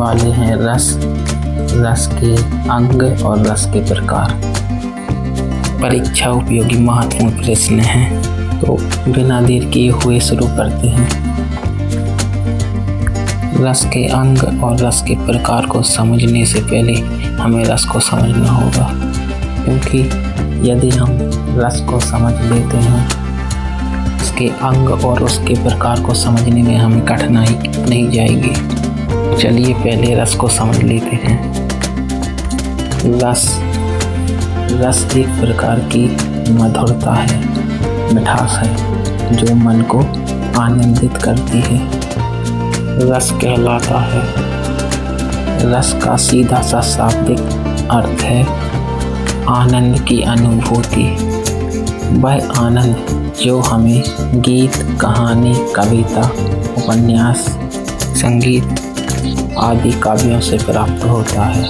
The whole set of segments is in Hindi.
वाले हैं रस, रस के अंग और रस के प्रकार। परीक्षा उपयोगी महत्वपूर्ण प्रश्न हैं, तो बिना देर किए हुए शुरू करते हैं। रस के अंग और रस के प्रकार को समझने से पहले हमें रस को समझना होगा, क्योंकि यदि हम रस को समझ लेते हैं, उसके अंग और उसके प्रकार को समझने में हमें कठिनाई नहीं जाएगी। चलिए पहले रस को समझ लेते हैं। रस एक प्रकार की मधुरता है, मिठास है, जो मन को आनंदित करती है, रस कहलाता है। रस का सीधा सा शाब्दिक अर्थ है आनंद की अनुभूति। वह आनंद जो हमें गीत, कहानी, कविता, उपन्यास, संगीत आदि काव्यों से प्राप्त होता है।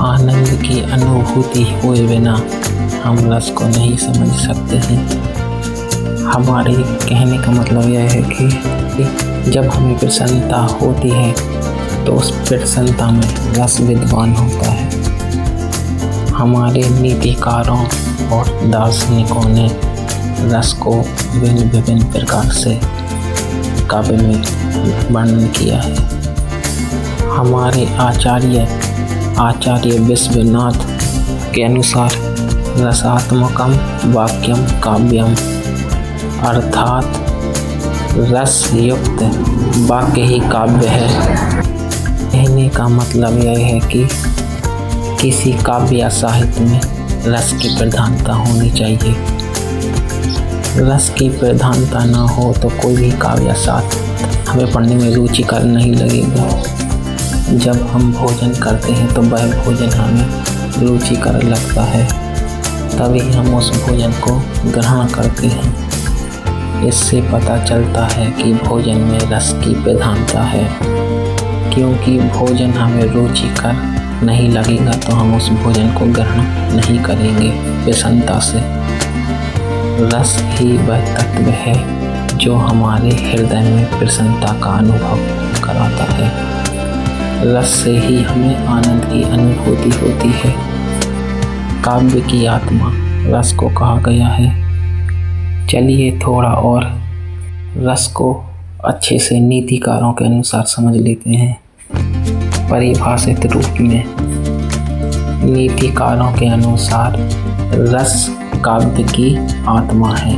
आनंद की अनुभूति हुए बिना हम रस को नहीं समझ सकते हैं। हमारे कहने का मतलब यह है कि जब हमें प्रसन्नता होती है तो उस प्रसन्नता में रस विद्वान होता है। हमारे नीतिकारों और दार्शनिकों ने रस को विभिन्न प्रकार से काव्य में वर्णन किया है। हमारे आचार्य विश्वनाथ के अनुसार रसात्मकम वाक्यम काव्यम, अर्थात रस युक्त वाक्य ही काव्य है। कहने का मतलब यह है कि किसी काव्य या साहित्य में रस की प्रधानता होनी चाहिए। रस की प्रधानता न हो तो कोई भी काव्य या साहित्य हमें पढ़ने में रुचिकर नहीं लगेगा। जब हम भोजन करते हैं तो वह भोजन हमें रुचिकर लगता है, तभी हम उस भोजन को ग्रहण करते हैं। इससे पता चलता है कि भोजन में रस की प्रधानता है। क्योंकि भोजन हमें रुचिकर नहीं लगेगा तो हम उस भोजन को ग्रहण नहीं करेंगे प्रसन्नता से। रस ही वह तत्व है जो हमारे हृदय में प्रसन्नता का अनुभव कराता है। रस से ही हमें आनंद की अनुभूति होती है। काव्य की आत्मा रस को कहा गया है। चलिए थोड़ा और रस को अच्छे से नीतिकारों के अनुसार समझ लेते हैं। परिभाषित रूप में नीतिकारों के अनुसार रस काव्य की आत्मा है।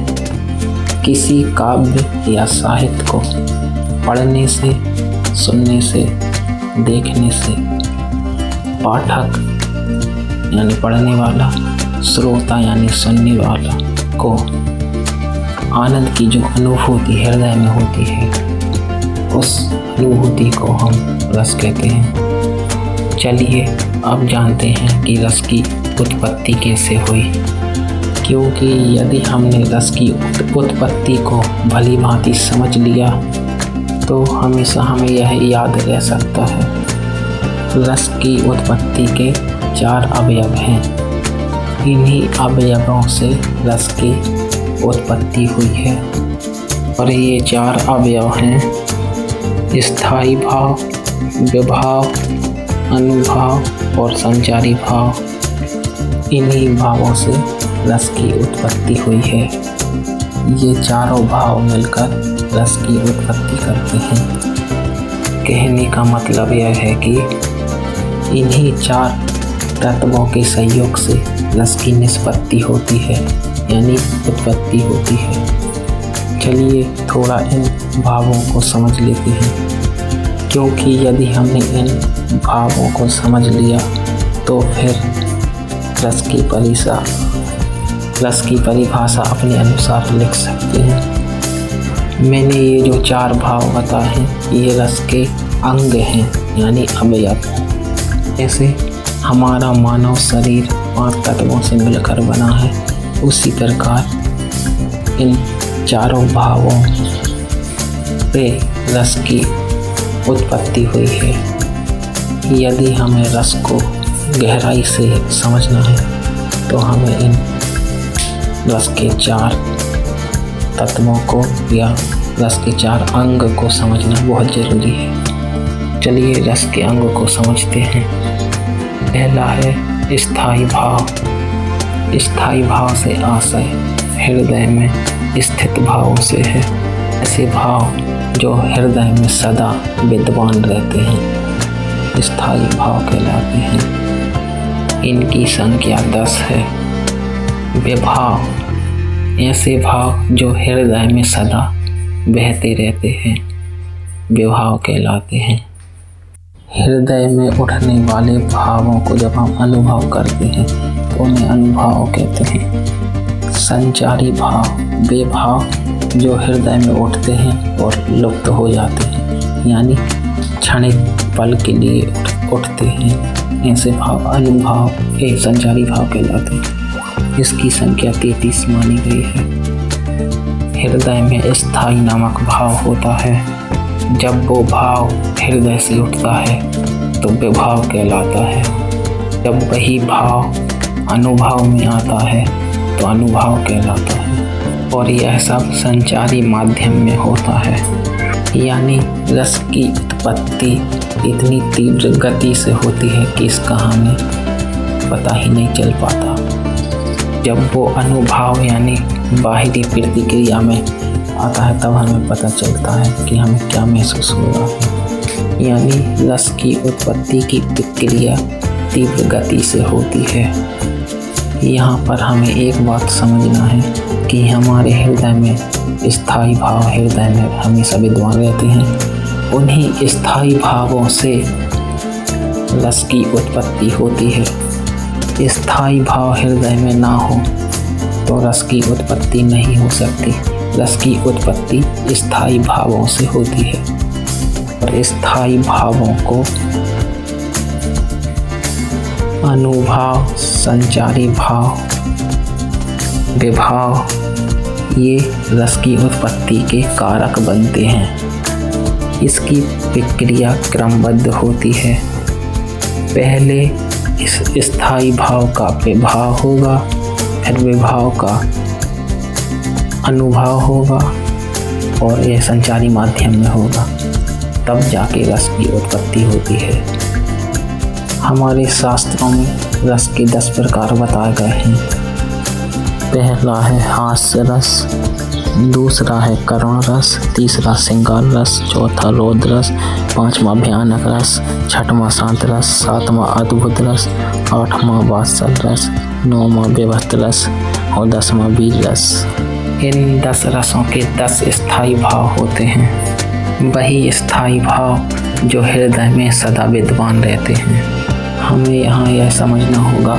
किसी काव्य या साहित्य को पढ़ने से, सुनने से, देखने से पाठक यानी पढ़ने वाला, श्रोता यानी सुनने वाला को आनंद की जो अनुभूति हृदय में होती है, उस अनुभूति को हम रस कहते हैं। चलिए अब जानते हैं कि रस की उत्पत्ति कैसे हुई। क्योंकि यदि हमने रस की उत्पत्ति को भली भांति समझ लिया तो हमेशा हमें यह याद रह सकता है। रस की उत्पत्ति के 4 अवयव हैं। इन्हीं अवयवों से रस की उत्पत्ति हुई है और ये 4 अवयव हैं स्थायी भाव, विभाव, अनुभाव और संचारी भाव। इन्हीं भावों से रस की उत्पत्ति हुई है। ये चारों भाव मिलकर रस की उत्पत्ति करते हैं। कहने का मतलब यह है कि इन्हीं 4 तत्वों के सहयोग से रस की निष्पत्ति होती है, यानी उत्पत्ति होती है। चलिए थोड़ा इन भावों को समझ लेते हैं, क्योंकि यदि हमने इन भावों को समझ लिया तो फिर रस की परिभाषा अपने अनुसार लिख सकते हैं। मैंने ये जो 4 भाव बताए हैं ये रस के अंग हैं, यानी अवयव। जैसे हमारा मानव शरीर 5 तत्वों से मिलकर बना है, उसी प्रकार इन चारों भावों पे रस की उत्पत्ति हुई है। यदि हमें रस को गहराई से समझना है तो हमें इन रस के 4 तत्वों को या रस के 4 अंग को समझना बहुत ज़रूरी है। चलिए रस के अंग को समझते हैं। पहला है स्थायी भाव। स्थायी भाव से आशय हृदय में स्थित भावों से है। ऐसे भाव जो हृदय में सदा विद्यमान रहते हैं स्थायी भाव कहलाते हैं। इनकी संख्या 10 है। विभाव ऐसे भाव जो हृदय में सदा बहते रहते हैं विभाव कहलाते हैं। हृदय में उठने वाले भावों को जब हम अनुभव करते हैं तो उन्हें अनुभाव कहते हैं। संचारी भाव वे भाव जो हृदय में उठते हैं और लुप्त हो जाते हैं, यानी क्षणिक पल के लिए उठते हैं। ऐसे भाव अनुभाव संचारी भाव कहलाते हैं। इसकी संख्या 33 मानी गई है। हृदय में स्थायी नामक भाव होता है। जब वो भाव हृदय से उठता है तो विभाव कहलाता है। जब वही भाव अनुभव में आता है तो अनुभाव कहलाता है। और यह सब संचारी माध्यम में होता है, यानी रस की उत्पत्ति इतनी तीव्र गति से होती है कि इसका हमें पता ही नहीं चल पाता। जब वो अनुभाव यानी बाहरी प्रतिक्रिया में आता है तब हमें पता चलता है कि हमें क्या महसूस हो रहा है। यानी रस की उत्पत्ति की प्रक्रिया तीव्र गति से होती है। यहाँ पर हमें एक बात समझना है कि हमारे हृदय में स्थायी भाव हृदय में हमेशा विद्यमान रहते हैं। उन्हीं स्थायी भावों से रस की उत्पत्ति होती है। स्थायी भाव हृदय में ना हो तो रस की उत्पत्ति नहीं हो सकती। रस की उत्पत्ति स्थायी भावों से होती है और स्थायी भावों को अनुभाव, संचारी भाव, विभाव ये रस की उत्पत्ति के कारक बनते हैं। इसकी प्रक्रिया क्रमबद्ध होती है। पहले इस स्थायी भाव का विभाव होगा, फिर विभाव का अनुभाव होगा और यह संचारी माध्यम में होगा, तब जाके रस की उत्पत्ति होती है। हमारे शास्त्रों में रस के 10 प्रकार बताए गए हैं। पहला है हास्य रस, दूसरा है करुण रस, तीसरा श्रृंगार रस, चौथा रौद्र रस, पांचवा भयानक रस, छठवां शांत रस, सातवां अद्भुत रस, आठवां वात्सल रस, नौवां विभक्त रस और 10वां वीर रस। इन 10 रसों के 10 स्थायी भाव होते हैं। वही स्थायी भाव जो हृदय में सदा विद्यमान रहते हैं। हमें यहाँ यह समझना होगा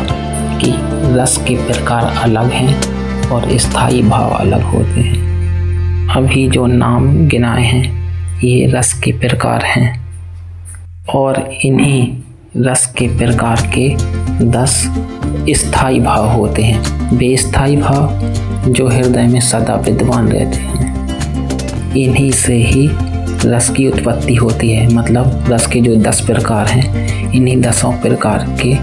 कि रस के प्रकार अलग हैं और स्थायी भाव अलग होते हैं। अभी जो नाम गिनाए हैं ये रस के प्रकार हैं और इन्हीं रस के प्रकार के 10 स्थायी भाव होते हैं। वे स्थायी भाव जो हृदय में सदा विद्यमान रहते हैं। इन्हीं से ही रस की उत्पत्ति होती है। मतलब रस के जो 10 प्रकार हैं इन्हीं 10 प्रकार के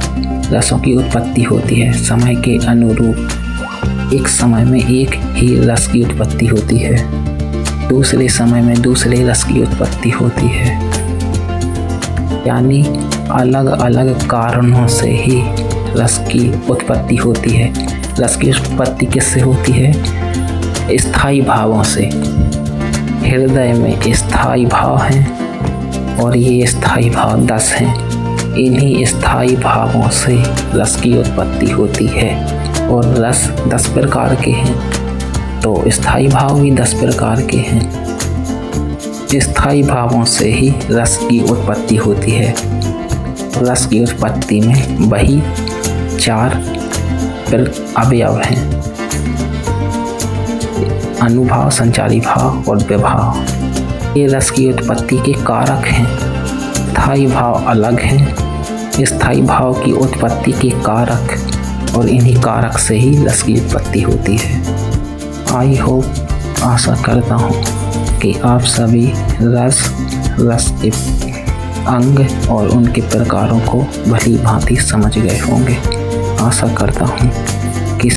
रसों की उत्पत्ति होती है। समय के अनुरूप एक समय में एक ही रस की उत्पत्ति होती है, दूसरे समय में दूसरे रस की उत्पत्ति होती है। यानी अलग अलग कारणों से ही रस की उत्पत्ति होती है। रस की उत्पत्ति किससे होती है? स्थायी भावों से। हृदय में स्थायी भाव हैं और ये स्थायी भाव 10 हैं। इन्हीं स्थायी भावों से रस की उत्पत्ति होती है और रस 10 प्रकार के हैं तो स्थायी भाव भी 10 प्रकार के हैं। स्थायी भावों से ही रस की उत्पत्ति होती है। रस की उत्पत्ति में वही 4 अवयव हैं: अनुभाव, संचारी भाव और विभाव। ये रस की उत्पत्ति के कारक हैं। स्थायी भाव अलग हैं, स्थायी भाव की उत्पत्ति के कारक और इन्हीं कारक से ही रस की उत्पत्ति होती है। आई होप आशा करता हूँ कि आप सभी रस के अंग और उनके प्रकारों को भली भांति समझ गए होंगे। आशा करता हूँ कि